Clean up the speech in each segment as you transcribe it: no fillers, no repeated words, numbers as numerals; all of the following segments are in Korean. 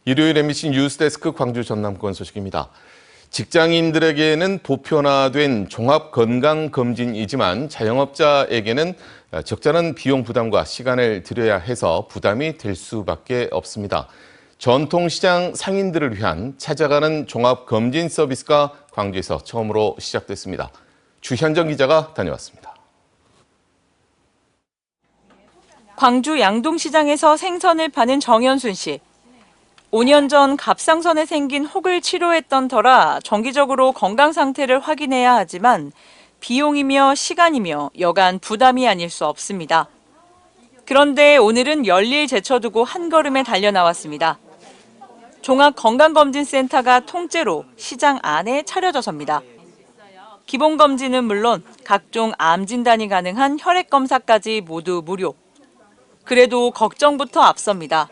일요일 MBC 뉴스데스크 광주 전남권 소식입니다. 직장인들에게는 보편화된 종합건강검진이지만 자영업자에게는 적잖은 비용 부담과 시간을 들여야 해서 부담이 될 수밖에 없습니다. 전통시장 상인들을 위한 찾아가는 종합검진 서비스가 광주에서 처음으로 시작됐습니다. 주현정 기자가 다녀왔습니다. 광주 양동시장에서 생선을 파는 정현순 씨. 5년 전 갑상선에 생긴 혹을 치료했던 터라 정기적으로 건강 상태를 확인해야 하지만 비용이며 시간이며 여간 부담이 아닐 수 없습니다. 그런데 오늘은 열일 제쳐두고 한 걸음에 달려 나왔습니다. 종합건강검진센터가 통째로 시장 안에 차려져섭니다. 기본검진은 물론 각종 암 진단이 가능한 혈액검사까지 모두 무료. 그래도 걱정부터 앞섭니다.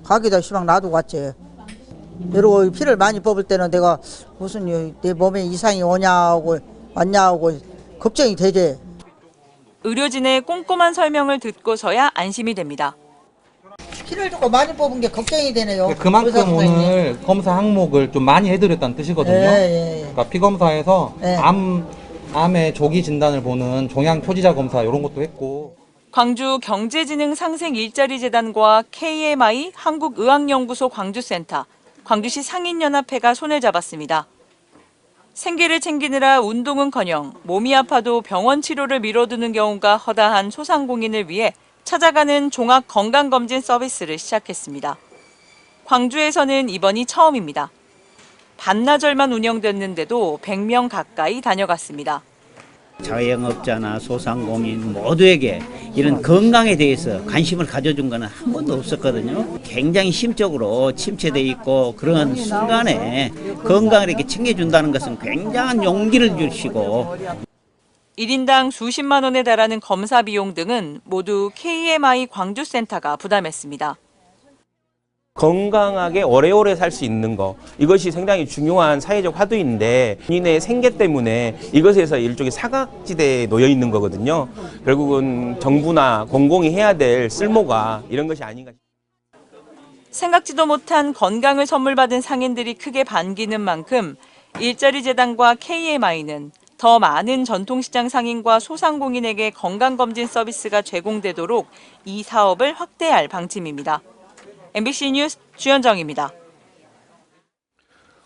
가기도 시방 놔두고 왔지. 이러고 피를 많이 뽑을 때는 내가 무슨 내 몸에 이상이 오냐고 왔냐고 걱정이 되지. 의료진의 꼼꼼한 설명을 듣고서야 안심이 됩니다. 피를 조금 많이 뽑은 게 걱정이 되네요. 그만큼 오늘 검사 항목을 좀 많이 해드렸다는 뜻이거든요. 예. 그러니까 피검사에서 예. 암의 조기 진단을 보는 종양 표지자 검사 이런 것도 했고. 광주 경제지능상생일자리재단과 KMI 한국의학연구소 광주센터, 광주시 상인연합회가 손을 잡았습니다. 생계를 챙기느라 운동은커녕 몸이 아파도 병원 치료를 미뤄두는 경우가 허다한 소상공인을 위해 찾아가는 종합건강검진 서비스를 시작했습니다. 광주에서는 이번이 처음입니다. 반나절만 운영됐는데도 100명 가까이 다녀갔습니다. 자영업자나 소상공인 모두에게 이런 건강에 대해서 관심을 가져준 거는 한 번도 없었거든요. 굉장히 심적으로 침체돼 있고 그런 순간에 건강을 이렇게 챙겨준다는 것은 굉장한 용기를 주시고 1인당 수십만 원에 달하는 검사 비용 등은 모두 KMI 광주센터가 부담했습니다. 건강하게 오래오래 살 수 있는 거, 이것이 상당히 중요한 사회적 화두인데 본인의 생계 때문에 이것에서 일종의 사각지대에 놓여 있는 거거든요. 결국은 정부나 공공이 해야 될 쓸모가 이런 것이 아닌가. 생각지도 못한 건강을 선물 받은 상인들이 크게 반기는 만큼 일자리재단과 KMI는 더 많은 전통시장 상인과 소상공인에게 건강검진 서비스가 제공되도록 이 사업을 확대할 방침입니다. MBC 뉴스 주현정입니다.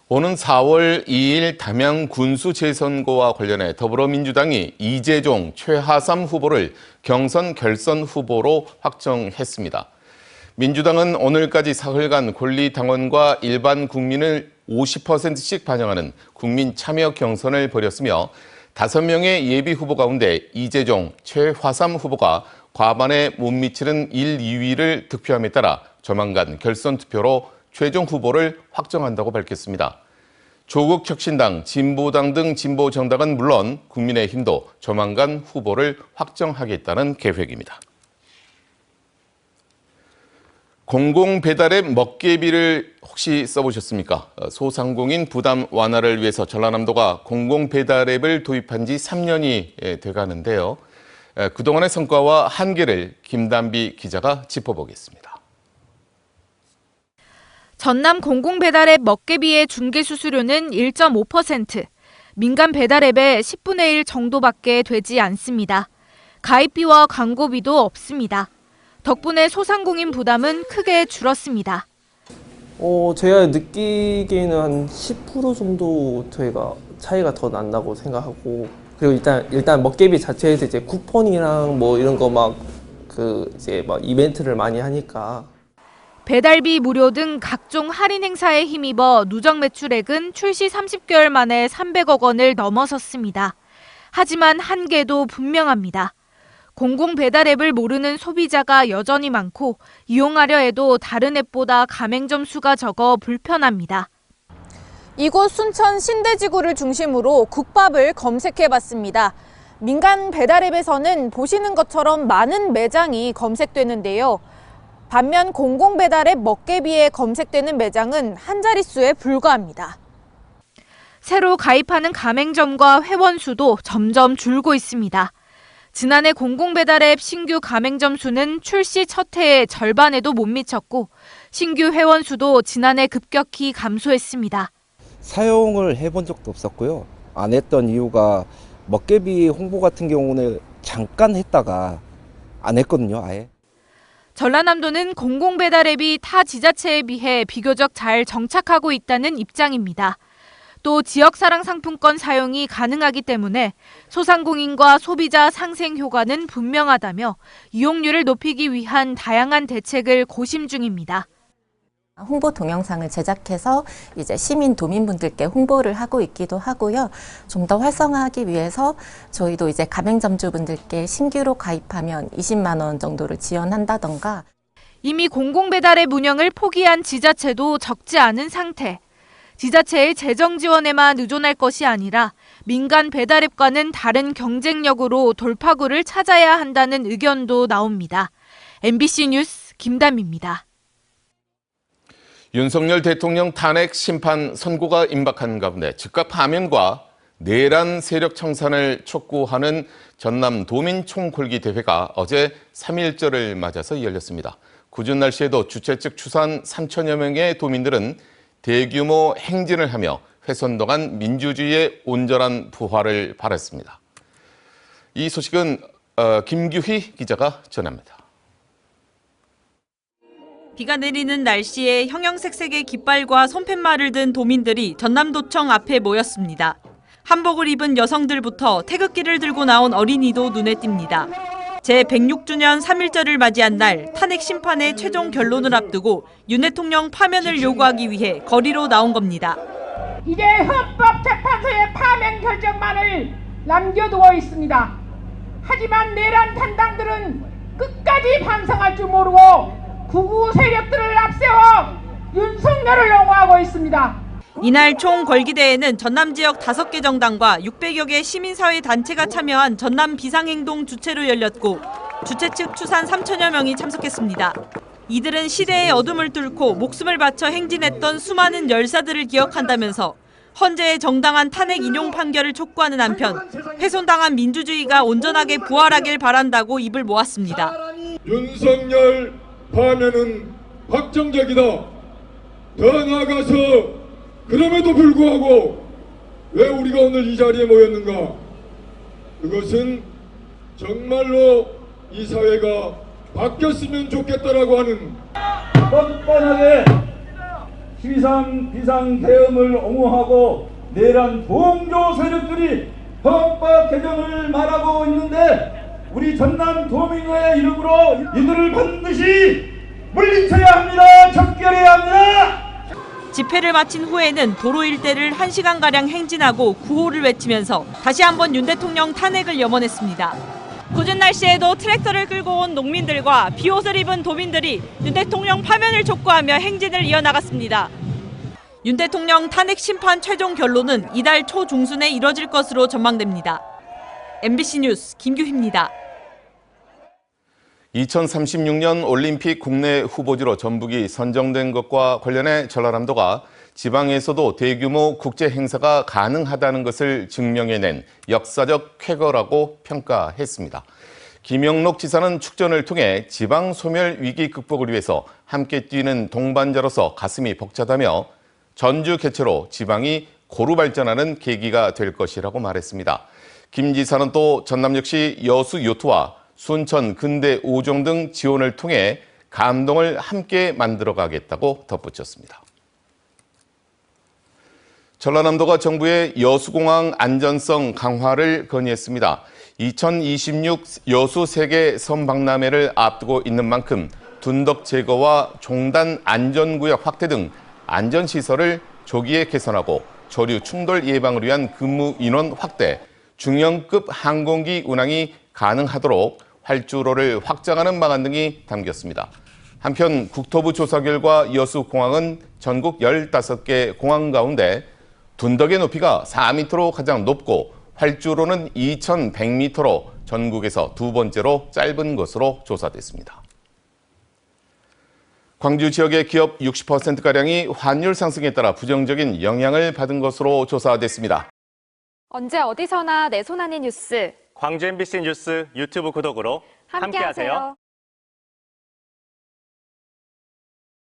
오는 4월 2일 담양 군수 재선거와 관련해 더불어민주당이 이재종, 최하삼 후보를 경선 결선 후보로 확정했습니다. 민주당은 오늘까지 사흘간 권리당원과 일반 국민을 50%씩 반영하는 국민 참여 경선을 벌였으며 5명의 예비 후보 가운데 이재종, 최화삼 후보가 과반에 못 미치는 1, 2위를 득표함에 따라 조만간 결선 투표로 최종 후보를 확정한다고 밝혔습니다. 조국혁신당, 진보당 등 진보 정당은 물론 국민의힘도 조만간 후보를 확정하겠다는 계획입니다. 공공배달앱 먹개비를 혹시 써보셨습니까? 소상공인 부담 완화를 위해서 전라남도가 공공배달앱을 도입한 지 3년이 돼가는데요. 그동안의 성과와 한계를 김단비 기자가 짚어보겠습니다. 전남 공공배달앱 먹개비의 중개수수료는 1.5%, 민간 배달앱의 10분의 1 정도밖에 되지 않습니다. 가입비와 광고비도 없습니다. 덕분에 소상공인 부담은 크게 줄었습니다. 제가 느끼기에는 한 10% 정도 저희가 차이가 더 난다고 생각하고, 그리고 일단 먹개비 자체에서 이제 쿠폰이랑 뭐 이런 거 막 이제 막 이벤트를 많이 하니까. 배달비 무료 등 각종 할인 행사에 힘입어 누적 매출액은 출시 30개월 만에 300억 원을 넘어섰습니다. 하지만 한계도 분명합니다. 공공배달앱을 모르는 소비자가 여전히 많고 이용하려 해도 다른 앱보다 가맹점 수가 적어 불편합니다. 이곳 순천 신대지구를 중심으로 국밥을 검색해봤습니다. 민간 배달앱에서는 보시는 것처럼 많은 매장이 검색되는데요. 반면 공공배달앱 먹개비에 검색되는 매장은 한 자릿수에 불과합니다. 새로 가입하는 가맹점과 회원 수도 점점 줄고 있습니다. 지난해 공공배달앱 신규 가맹점 수는 출시 첫 해의 절반에도 못 미쳤고 신규 회원 수도 지난해 급격히 감소했습니다. 사용을 해본 적도 없었고요. 안 했던 이유가 먹개비 홍보 같은 경우는 잠깐 했다가 안 했거든요, 아예. 전라남도는 공공배달 앱이 타 지자체에 비해 비교적 잘 정착하고 있다는 입장입니다. 또 지역사랑 상품권 사용이 가능하기 때문에 소상공인과 소비자 상생 효과는 분명하다며 이용률을 높이기 위한 다양한 대책을 고심 중입니다. 홍보 동영상을 제작해서 이제 시민 도민분들께 홍보를 하고 있기도 하고요. 좀 더 활성화하기 위해서 저희도 이제 가맹점주분들께 신규로 가입하면 20만 원 정도를 지원한다던가. 이미 공공배달앱 운영을 포기한 지자체도 적지 않은 상태. 지자체의 재정 지원에만 의존할 것이 아니라 민간 배달앱과는 다른 경쟁력으로 돌파구를 찾아야 한다는 의견도 나옵니다. MBC 뉴스 김담입니다. 윤석열 대통령 탄핵 심판 선고가 임박한 가운데 즉각 파면과 내란 세력 청산을 촉구하는 전남 도민 총궐기 대회가 어제 3.1절을 맞아서 열렸습니다. 궂은 날씨에도 주최 측 추산 3천여 명의 도민들은 대규모 행진을 하며 훼손당한 민주주의의 온전한 부활을 바랐습니다. 이 소식은 김규희 기자가 전합니다. 비가 내리는 날씨에 형형색색의 깃발과 손팻말을 든 도민들이 전남도청 앞에 모였습니다. 한복을 입은 여성들부터 태극기를 들고 나온 어린이도 눈에 띕니다. 제106주년 3.1절을 맞이한 날 탄핵 심판의 최종 결론을 앞두고 윤 대통령 파면을 요구하기 위해 거리로 나온 겁니다. 이제 헌법재판소의 파면 결정만을 남겨두고 있습니다. 하지만 내란 탄당들은 끝까지 반성할 줄 모르고 극우 세력들을 앞세워 윤석열을 옹호하고 있습니다. 이날 총궐기대회는 전남 지역 5개 정당과 600여 개 시민사회 단체가 참여한 전남 비상행동 주최로 열렸고 주최 측 추산 3천여 명이 참석했습니다. 이들은 시대의 어둠을 뚫고 목숨을 바쳐 행진했던 수많은 열사들을 기억한다면서 헌재의 정당한 탄핵 인용 판결을 촉구하는 한편 훼손당한 민주주의가 온전하게 부활하길 바란다고 입을 모았습니다. 윤석열 파면은 확정적이다. 더 나아가서 그럼에도 불구하고 왜 우리가 오늘 이 자리에 모였는가? 그것은 정말로 이 사회가 바뀌었으면 좋겠다라고 하는 뻔뻔하게 시상 비상계엄을 옹호하고 내란 동조 세력들이 헌법 개정을 말하고 있는데 우리 전남 도민의 이름으로 이들을 반드시 물리쳐야 합니다. 척결해야 합니다. 집회를 마친 후에는 도로 일대를 1시간가량 행진하고 구호를 외치면서 다시 한번 윤 대통령 탄핵을 염원했습니다. 궂은 날씨에도 트랙터를 끌고 온 농민들과 비옷을 입은 도민들이 윤 대통령 파면을 촉구하며 행진을 이어나갔습니다. 윤 대통령 탄핵 심판 최종 결론은 이달 초중순에 이뤄질 것으로 전망됩니다. MBC 뉴스 김규희입니다. 2036년 올림픽 국내 후보지로 전북이 선정된 것과 관련해 전라남도가 지방에서도 대규모 국제 행사가 가능하다는 것을 증명해낸 역사적 쾌거라고 평가했습니다. 김영록 지사는 축전을 통해 지방 소멸 위기 극복을 위해서 함께 뛰는 동반자로서 가슴이 벅차다며 전주 개최로 지방이 고루 발전하는 계기가 될 것이라고 말했습니다. 김 지사는 또 전남 역시 여수 요트와 순천 근대 5종 등 지원을 통해 감동을 함께 만들어가겠다고 덧붙였습니다. 전라남도가 정부에 여수공항 안전성 강화를 건의했습니다. 2026 여수 세계 선박람회를 앞두고 있는 만큼 둔덕 제거와 종단 안전구역 확대 등 안전시설을 조기에 개선하고 조류 충돌 예방을 위한 근무 인원 확대, 중형급 항공기 운항이 가능하도록 활주로를 확장하는 방안 등이 담겼습니다. 한편 국토부 조사 결과 여수공항은 전국 15개 공항 가운데 둔덕의 높이가 4m로 가장 높고 활주로는 2,100m로 전국에서 두 번째로 짧은 것으로 조사됐습니다. 광주 지역의 기업 60%가량이 환율 상승에 따라 부정적인 영향을 받은 것으로 조사됐습니다. 언제 어디서나 내 손 안의 뉴스. 광주 MBC 뉴스 유튜브 구독으로 함께하세요.